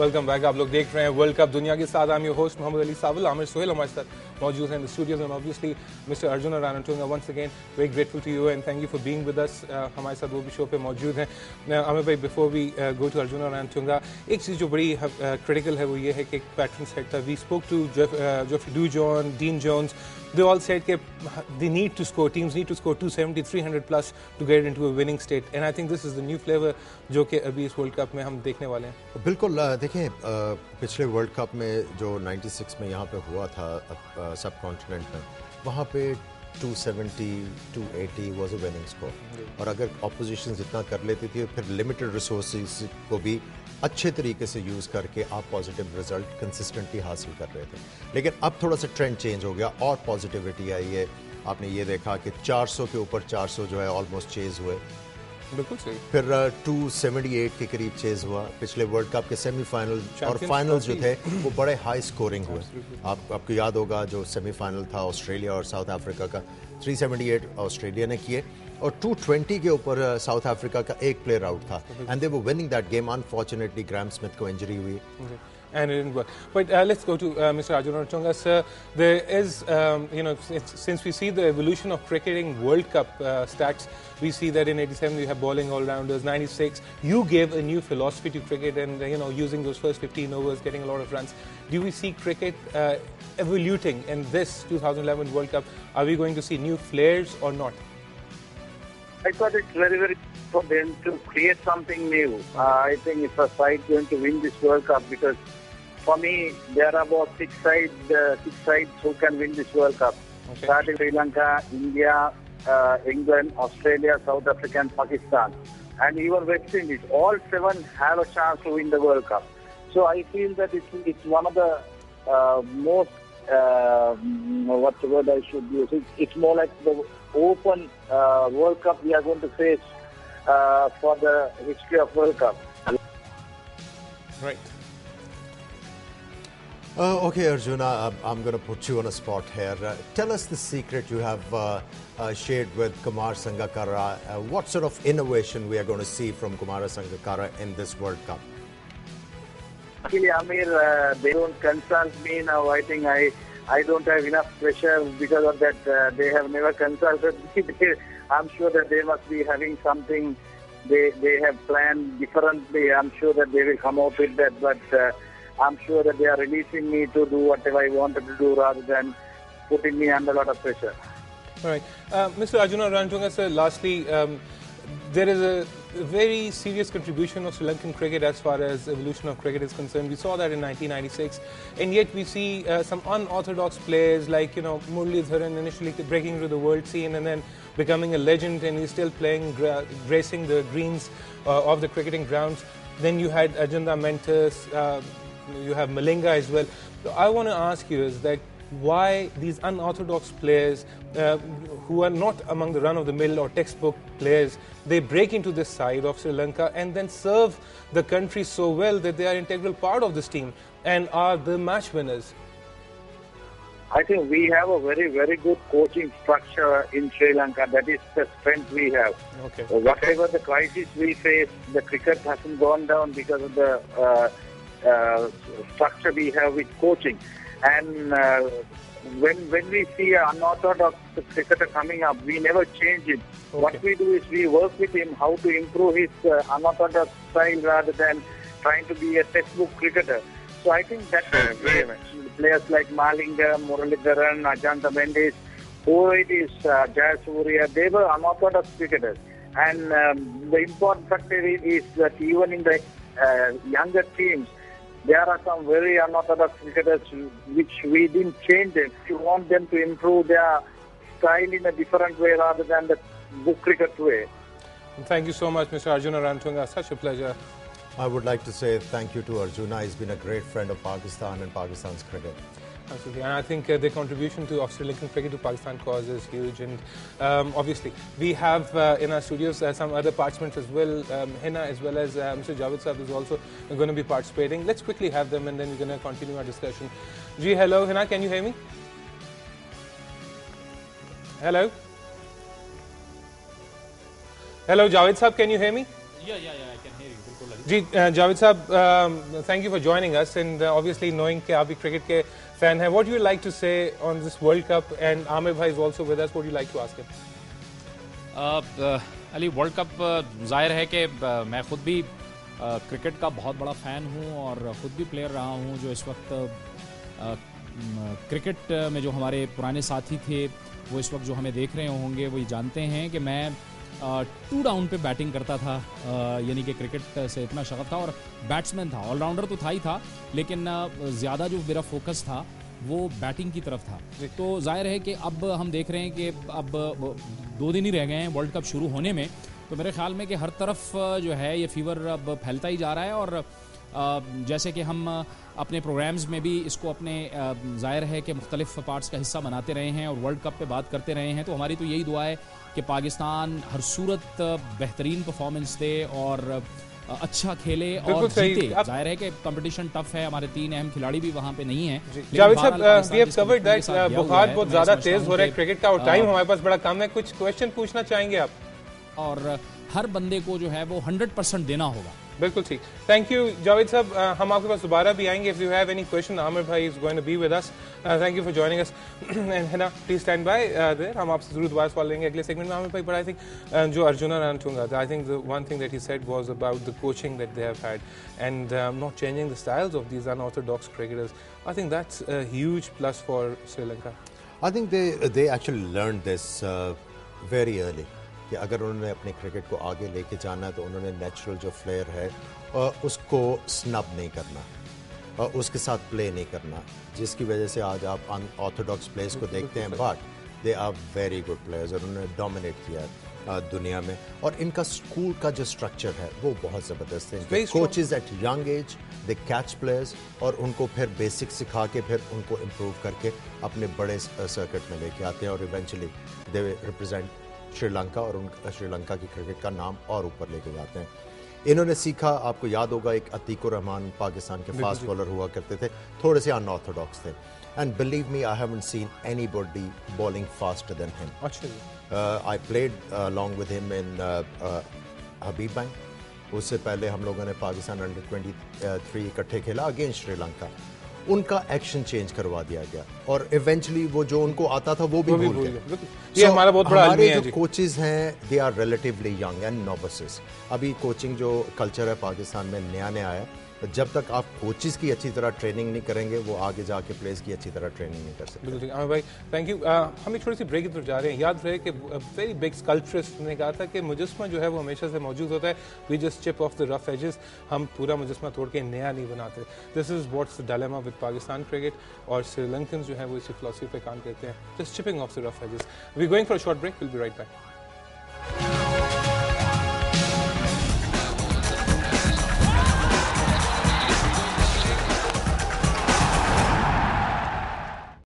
Welcome back. आप लोग देख रहे हैं वर्ल्ड कप दुनिया के साथ। I am your host Mohammad Ali Sawal. Aamir Sohail हमारे साथ मौजूद हैं in the studios and obviously mister Arjuna Ranatunga. Once again very grateful to you and thank you for being with us. हमारे साथ वो भी शो पे मौजूद हैं। आमिर भाई, before we go to Arjuna Ranatunga, एक चीज़ जो बड़ी क्रिटिकल है वो ये है कि एक पैटर्न सेट था। We spoke to Jeffrey Dujon, Dean Jones, they all said that they need to score, teams need to score 270, 300 plus to get into a winning state, and I think this is the new flavor जो कि अभी इस world cup में हम देखने वाले हैं। बिल्कुल, देखें पिछले वर्ल्ड कप में जो 96 में यहाँ पे हुआ था सब कॉन्टिनेंट में, वहाँ पे 270, 280 वाज अ विनिंग स्कोर। और अगर ऑपोजिशन इतना कर लेती थी फिर लिमिटेड रिसोर्सेज को भी अच्छे तरीके से यूज़ करके आप पॉजिटिव रिजल्ट कंसिस्टेंटली हासिल कर रहे थे। लेकिन अब थोड़ा सा ट्रेंड चेंज हो गया और पॉजिटिविटी आई है। आपने ये देखा कि 400 के ऊपर 400 जो है ऑलमोस्ट चेज हुए, बिल्कुल सही। फिर 278 के करीब चेज हुआ। पिछले वर्ल्ड कप के सेमीफाइनल और फाइनल्स जो थे वो बड़े हाई स्कोरिंग हुए। आपको याद होगा जो सेमीफाइनल था ऑस्ट्रेलिया और साउथ अफ्रीका का, 378 ऑस्ट्रेलिया ने किए और 220 के ऊपर साउथ अफ्रीका का एक प्लेयर आउट था and they were winning that game. Unfortunately Graham Smith को इंजरी हुई and it didn't work. But let's go to Mr. Arjun Ranatunga. Sir, there is, since we see the evolution of cricketing World Cup stats, we see that in 87 you have bowling all-rounders, 96 you gave a new philosophy to cricket and, using those first 15 overs, getting a lot of runs. Do we see cricket evoluting in this 2011 World Cup? Are we going to see new flares or not? I thought it's very, very for them to create something new. I think it's a side going to win this World Cup because for me there are about six sides who can win this World Cup. Okay. Starting Sri Lanka, India, England, Australia, South Africa and Pakistan. And even West Indies. All seven have a chance to win the World Cup. So I feel that it's one of the most, what's the word I should use? It's more like the open World Cup we are going to face for the history of World Cup. Right. Okay, Arjuna, I'm going to put you on a spot here. Tell us the secret you have shared with Kumar Sangakkara. What sort of innovation we are going to see from Kumar Sangakkara in this World Cup? Actually, Amir, they don't consult me now. I think I don't have enough pressure because of that. They have never consulted me. I'm sure that they must be having something they have planned differently. I'm sure that they will come up with that, but I'm sure that they are releasing me to do whatever I wanted to do rather than putting me under a lot of pressure. All right. Mr. Arjun Ranatunga, sir, lastly, there is a very serious contribution of Sri Lankan cricket as far as evolution of cricket is concerned. We saw that in 1996, and yet we see some unorthodox players like, Muralidharan initially breaking into the world scene and then becoming a legend, and he's still playing, gracing the greens of the cricketing grounds. Then you had Ajanta Mentis, you have Malinga as well. So I want to ask you is that why these unorthodox players who are not among the run-of-the-mill or textbook players, they break into this side of Sri Lanka and then serve the country so well that they are an integral part of this team and are the match winners? I think we have a very, very good coaching structure in Sri Lanka. That is the strength we have. Okay. Whatever the crisis we face, the cricket hasn't gone down because of the structure we have with coaching. And when we see an unorthodox cricketer coming up, we never change it. Okay. What we do is we work with him how to improve his unorthodox style rather than trying to be a textbook cricketer. So I think that players like Malinga, Muralidharan, Ajanta Mendes, who it is, Jayasuriya, they were unorthodox cricketers. And the important factor is that even in the younger teams, there are some very unorthodox cricketers which we didn't change them. We want them to improve their style in a different way rather than the book cricket way. Thank you so much, Mr. Arjun Ranatunga. Such a pleasure. I would like to say thank you to Arjuna. He's been a great friend of Pakistan and Pakistan's cricket. Absolutely, and I think their contribution to Sri Lankan cricket to Pakistan cause is huge. And obviously, we have in our studios some other participants as well. Hina as well as Mr. Javed Saab is also going to be participating. Let's quickly have them, and then we're going to continue our discussion. Ji, hello, Hina, can you hear me? Hello. Hello, Javed Saab, can you hear me? I can hear you. बिल्कुल अली। जी जावेद साहब, thank you for joining us and obviously knowing कि आप भी cricket के fan हैं, what you like to say on this world cup and Aamir भाई is also with us, what you like to ask him? Ali, world cup जाहिर है कि मैं खुद भी क्रिकेट का बहुत बड़ा फ़ैन हूँ और ख़ुद भी प्लेयर रहा हूँ। जो इस वक्त क्रिकेट में जो हमारे पुराने साथी थे वो इस वक्त जो हमें देख रहे होंगे वो ये जानते हैं कि मैं 2 डाउन पे बैटिंग करता था, यानी कि क्रिकेट से इतना शगफ था और बैट्समैन था, ऑलराउंडर तो था ही था, लेकिन ज़्यादा जो मेरा फोकस था वो बैटिंग की तरफ था। तो जाहिर है कि अब हम देख रहे हैं कि अब 2 दिन ही रह गए हैं वर्ल्ड कप शुरू होने में, तो मेरे ख्याल में कि हर तरफ जो है ये फीवर अब फैलता ही जा रहा है। और जैसे कि हम अपने प्रोग्राम्स में भी इसको अपने ज़ाहिर है कि मुख्तलिफ पार्ट्स का हिस्सा बनाते रहे हैं और वर्ल्ड कप पे बात करते रहे हैं, तो हमारी तो यही दुआ है कि पाकिस्तान हर सूरत बेहतरीन परफॉर्मेंस दे और अच्छा खेले और जीते। जाहिर है कि कंपटीशन टफ है, हमारे 3 अहम खिलाड़ी भी वहाँ पे नहीं हैं। जावेद साहब, वी हैव कवर्ड दैट बुखार बहुत ज़्यादा तेज हो रहा है क्रिकेट का और टाइम हमारे पास बड़ा कम है, कुछ क्वेश्चन पूछना चाहेंगे आप? और हर बंदे को जो है वो 100% देना होगा। बिल्कुल ठीक, थैंक यू जावेद साहब, हम आपके पास दोबारा भी आएंगे if you have any question. Aamir भाई is going to be with us, thank you for joining us and है ना, प्लीज स्टैंड बाय देयर, हम आपसे जरूर दोबारा सवाल लेंगे अगले सेगमेंट में। आमिर भाई, बट आई थिंक जो arjuna Ranatunga, I think the one thing that he said was about the coaching that they have had and not changing the styles of these unorthodox cricketers. I think that's a huge plus for Sri Lanka. I think they actually learn this very early कि अगर उन्होंने अपने cricket को आगे लेके जाना है तो उन्होंने नेचुरल जो फ्लेयर है उसको स्नब नहीं करना, उसके साथ प्ले नहीं करना, जिसकी वजह से आज आप अनऑर्थोडॉक्स प्लेयर्स को देखते हैं, but they are very good players और उन्होंने डोमिनेट किया दुनिया में। और इनका स्कूल का जो स्ट्रक्चर है वो बहुत ज़बरदस्त है। Coaches at young age they catch players और उनको फिर बेसिक सिखा के फिर उनको इम्प्रूव करके अपने बड़े सर्किट में लेके आते हैं और इवेंचुअली दे रिप्रेजेंट श्रीलंका और उनका श्रीलंका की क्रिकेट का नाम और ऊपर लेके जाते हैं। इन्होंने सीखा, आपको याद होगा एक अतीकुर रहमान पाकिस्तान के फास्ट बॉलर हुआ करते थे, थोड़े से अनऑर्थोडॉक्स थे, and believe me I haven't seen anybody bowling faster than him. I played along with him in Habib bank. उससे पहले हम लोगों ने पाकिस्तान अंडर 23 इकट्ठे खेला अगेंस्ट श्रीलंका। उनका एक्शन चेंज करवा दिया गया और इवेंचुअली वो जो उनको आता था वो भी भूल गए। ये हमारा बहुत बड़ा हमारे जो कोचेज हैं they are relatively young and novices. अभी कोचिंग जो कल्चर है पाकिस्तान में नया है, जब तक आप कोचेस की अच्छी तरह ट्रेनिंग नहीं करेंगे वो आगे जाके प्लेयर्स की अच्छी तरह ट्रेनिंग नहीं कर सकते। बिल्कुल ठीक, आमिर भाई थैंक यू। हम एक छोटी सी ब्रेक की तरफ जा रहे हैं। याद रहे कि वेरी बिग स्कल्पचरिस्ट ने कहा था कि मुजस्मा जो है वो हमेशा से मौजूद होता है, we just chip off the rough edges, हम पूरा मुजस्मा तोड़ के नया नहीं बनाते। This is what's the dilemma with Pakistan cricket, और श्रीलंकन जो है वो इसी फिलॉसफी पे काम करते हैं, just chipping off the rough edges. We going for a short break, will be right back.